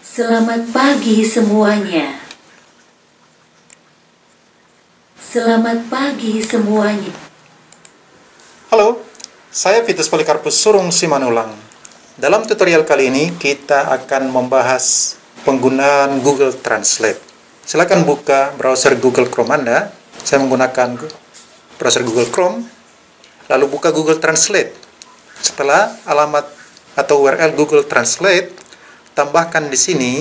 Selamat pagi semuanya. Selamat pagi semuanya. Halo, saya Vitus Polikarpus Surung Simanulang. Dalam tutorial kali ini kita akan membahas penggunaan Google Translate. Silakan buka browser Google Chrome Anda. Saya menggunakan browser Google Chrome. Lalu buka Google Translate. Setelah alamat atau URL Google Translate, tambahkan di sini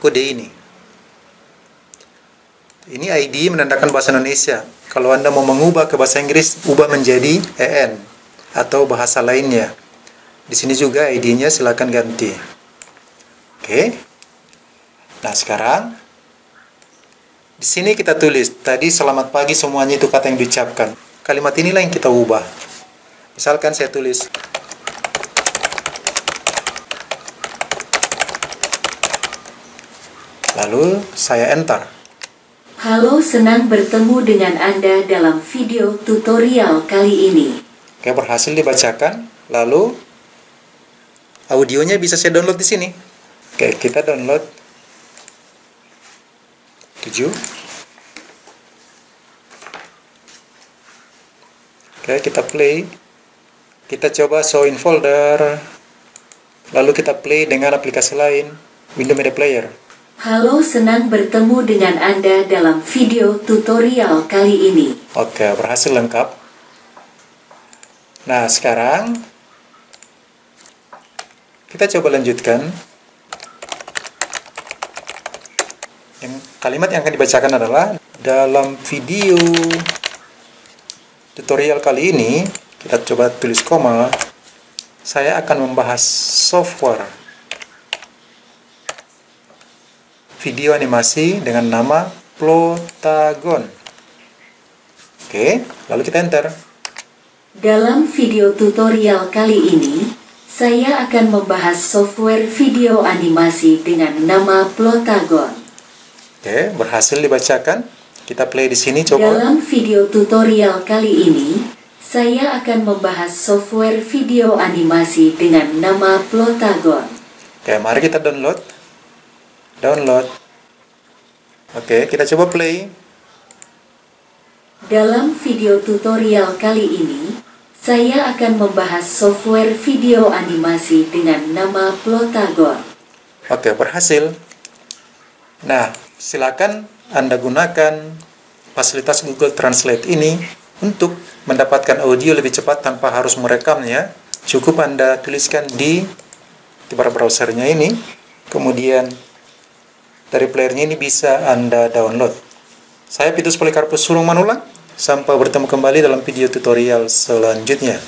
kode ini. Ini ID menandakan bahasa Indonesia. Kalau Anda mau mengubah ke bahasa Inggris, ubah menjadi EN atau bahasa lainnya. Di sini juga ID-nya silakan ganti. Oke. Nah, sekarang di sini kita tulis tadi selamat pagi semuanya itu kata yang diucapkan. Kalimat inilah yang kita ubah. Misalkan saya tulis lalu saya enter. Halo, senang bertemu dengan Anda dalam video tutorial kali ini. Oke, berhasil dibacakan. Lalu audionya bisa saya download di sini. Oke, kita download 7. Oke, kita play. Kita coba show in folder. Lalu kita play dengan aplikasi lain, Windows Media Player. Halo, senang bertemu dengan Anda dalam video tutorial kali ini. Oke, berhasil lengkap. Nah, sekarang kita coba lanjutkan. Kalimat yang akan dibacakan adalah dalam video tutorial kali ini, kita coba tulis koma, saya akan membahas software video animasi dengan nama Plotagon. Oke, lalu kita enter. Dalam video tutorial kali ini, saya akan membahas software video animasi dengan nama Plotagon. Oke, berhasil dibacakan. Kita play di sini coba. Dalam video tutorial kali ini, saya akan membahas software video animasi dengan nama Plotagon. Oke, mari kita download. Oke, kita coba play. Dalam video tutorial kali ini, saya akan membahas software video animasi dengan nama Plotagon. Oke, berhasil. Nah, silakan Anda gunakan fasilitas Google Translate ini untuk mendapatkan audio lebih cepat tanpa harus merekamnya. Cukup Anda tuliskan di browsernya ini, kemudian dari playernya ini bisa Anda download. Saya Vitus Polikarpus Surung Manulang. Sampai bertemu kembali dalam video tutorial selanjutnya.